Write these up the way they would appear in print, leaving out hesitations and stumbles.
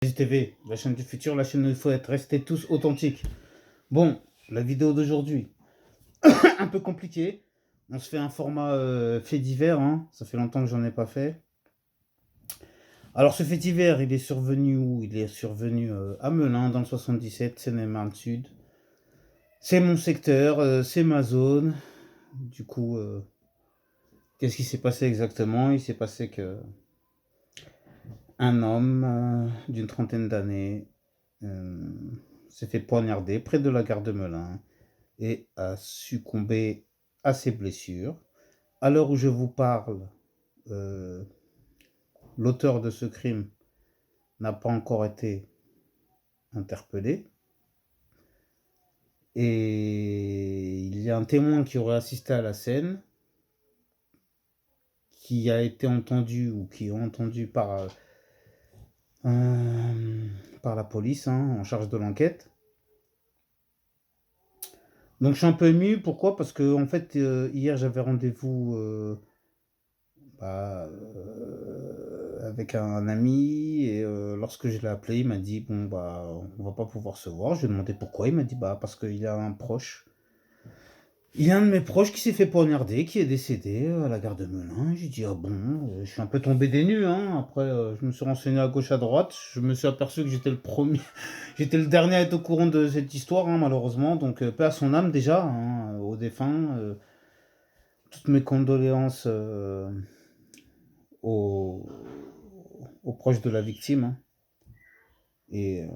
TV, la chaîne du futur, la chaîne où il faut être restés tous authentiques. Bon, la vidéo d'aujourd'hui, un peu compliquée. On se fait un format fait divers, hein. Ça fait longtemps que j'en ai pas fait. Alors ce fait divers, il est survenu où? Il est survenu à Melun, dans le 77, Seine-et-Marne Sud. C'est mon secteur, c'est ma zone. Du coup, qu'est-ce qui s'est passé exactement? Il s'est passé que un homme d'une trentaine d'années euh, s'est fait poignarder près de la gare de Melun et a succombé à ses blessures. À l'heure où je vous parle, euh, l'auteur de ce crime n'a pas encore été interpellé. Et il y a un témoin qui aurait assisté à la scène, qui a été entendu ou qui est entendu par la police en charge de l'enquête. Donc je suis un peu ému, pourquoi? Parce que en fait, hier j'avais rendez-vous avec un ami et lorsque je l'ai appelé, il m'a dit bon bah on va pas pouvoir se voir. Je lui ai demandé pourquoi. Il m'a dit bah parce qu'il y a un proche. Il y a un de mes proches qui s'est fait poignarder, qui est décédé à la gare de Melun. J'ai dit ah bon, je suis un peu tombé des nues, hein. Après je me suis renseigné à gauche à droite. Je me suis aperçu que j'étais le premier, j'étais le dernier à être au courant de cette histoire, hein, malheureusement. Donc paix à son âme déjà, hein, aux défunts. Toutes mes condoléances aux, aux proches de la victime, hein. Et, euh,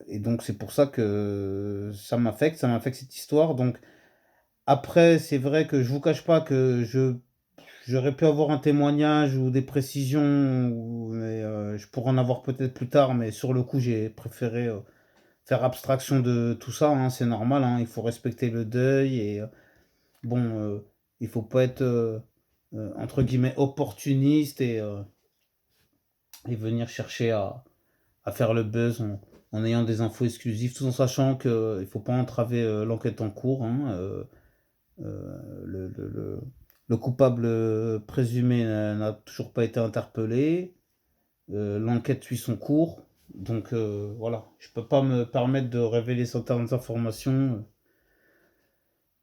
et donc c'est pour ça que ça m'affecte cette histoire. Donc après, c'est vrai que je vous cache pas que j'aurais pu avoir un témoignage ou des précisions, mais je pourrais en avoir peut-être plus tard, mais sur le coup j'ai préféré faire abstraction de tout ça, hein, c'est normal, hein, il faut respecter le deuil et bon, il faut pas être entre guillemets opportuniste et venir chercher à faire le buzz en ayant des infos exclusives, tout en sachant qu'il ne faut pas entraver l'enquête en cours, hein. Le coupable présumé n'a toujours pas été interpellé. L'enquête suit son cours. Donc voilà, je ne peux pas me permettre de révéler certaines informations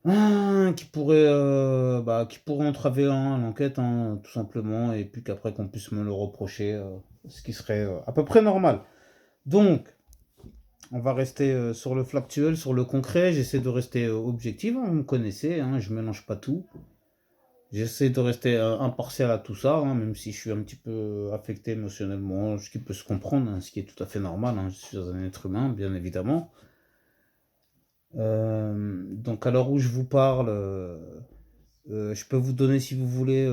qui pourraient entraver l'enquête, hein, tout simplement, et puis qu'après qu'on puisse me le reprocher, ce qui serait à peu près normal. Donc, on va rester sur le factuel, sur le concret. J'essaie de rester objectif, hein, vous me connaissez, hein, je mélange pas tout. J'essaie de rester impartial à tout ça, hein, même si je suis un petit peu affecté émotionnellement, ce qui peut se comprendre, hein, ce qui est tout à fait normal, hein, je suis un être humain, bien évidemment. Donc à l'heure où je vous parle, je peux vous donner, si vous voulez,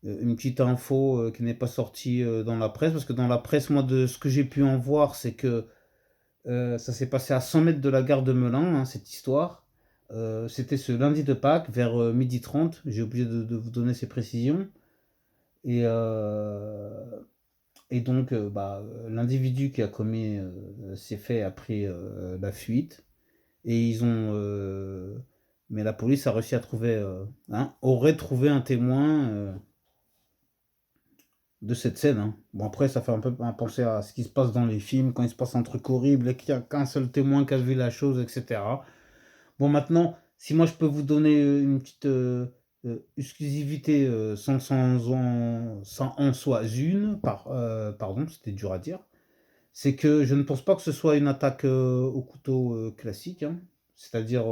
une petite info qui n'est pas sortie dans la presse, parce que dans la presse, moi, de ce que j'ai pu en voir, c'est que ça s'est passé à 100 mètres de la gare de Melun, hein, cette histoire. C'était ce lundi de Pâques, vers 12h30. J'ai oublié de vous donner ces précisions. Et, et donc, l'individu qui a commis ces faits a pris la fuite. Et mais la police a réussi à trouver, aurait trouvé un témoin de cette scène, hein. Bon, après, ça fait un peu penser à ce qui se passe dans les films, quand il se passe un truc horrible et qu'il n'y a qu'un seul témoin qui a vu la chose, etc. Bon, maintenant, si moi je peux vous donner une petite exclusivité sans en soi une, pardon, c'était dur à dire, c'est que je ne pense pas que ce soit une attaque au couteau classique, hein. C'est-à-dire,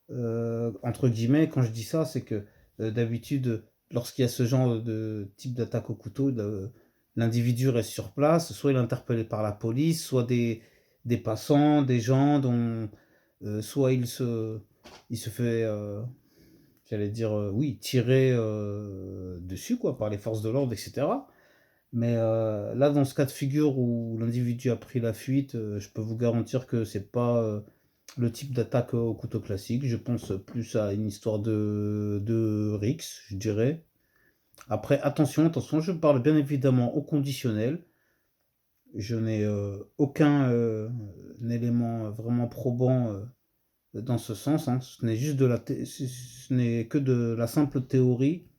entre guillemets, quand je dis ça, c'est que d'habitude, lorsqu'il y a ce genre de type d'attaque au couteau, l'individu reste sur place, soit il est interpellé par la police, soit des passants, des gens dont soit il se fait, j'allais dire, oui, tirer dessus, quoi, par les forces de l'ordre, etc. Mais là, dans ce cas de figure où l'individu a pris la fuite, je peux vous garantir que c'est pas le type d'attaque au couteau classique. Je pense plus à une histoire de Rix, je dirais. Après, attention, je parle bien évidemment au conditionnel. Je n'ai aucun élément vraiment probant dans ce sens, hein. Ce n'est que de la simple théorie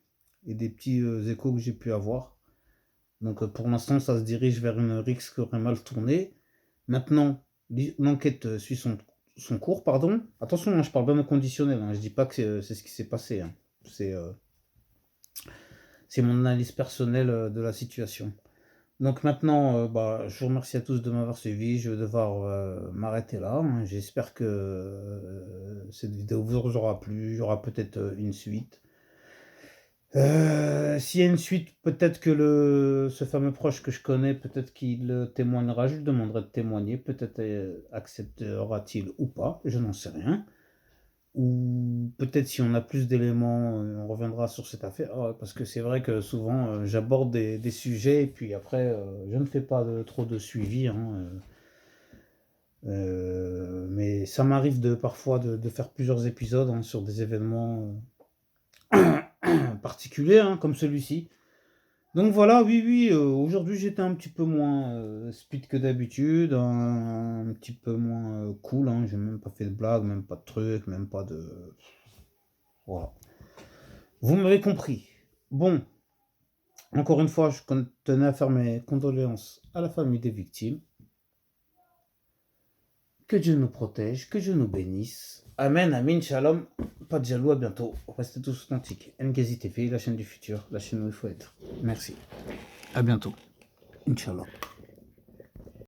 et des petits échos que j'ai pu avoir. Donc, pour l'instant, ça se dirige vers une rixe qui aurait mal tourné. Maintenant, l'enquête suit son cours, pardon. Attention, hein, je parle bien au conditionnel, hein, je dis pas que c'est ce qui s'est passé, hein. C'est mon analyse personnelle de la situation. Donc maintenant, bah, je vous remercie à tous de m'avoir suivi. Je vais devoir m'arrêter là, hein. J'espère que cette vidéo vous aura plu. Il y aura peut-être une suite. S'il y a une suite, peut-être que ce fameux proche que je connais, peut-être qu'il témoignera. Je lui demanderai de témoigner. Peut-être acceptera-t-il ou pas. Je n'en sais rien. Ou peut-être si on a plus d'éléments, on reviendra sur cette affaire. Parce que c'est vrai que souvent, j'aborde des sujets et puis après, je ne fais pas trop de suivi, hein, mais ça m'arrive parfois de faire plusieurs épisodes, hein, sur des événements particuliers, hein, comme celui-ci. Donc voilà, oui, oui, aujourd'hui j'étais un petit peu moins speed que d'habitude, un petit peu moins cool, hein. J'ai même pas fait de blagues, même pas de trucs, même pas de... Voilà. Vous m'avez compris. Bon, encore une fois, je tenais à faire mes condoléances à la famille des victimes. Que Dieu nous protège, que Dieu nous bénisse. Amen, amin, shalom. Pas de jaloux, à bientôt. Restez tous authentiques. Ngazi TV, la chaîne du futur, la chaîne où il faut être. Merci. À bientôt. Inch'Allah.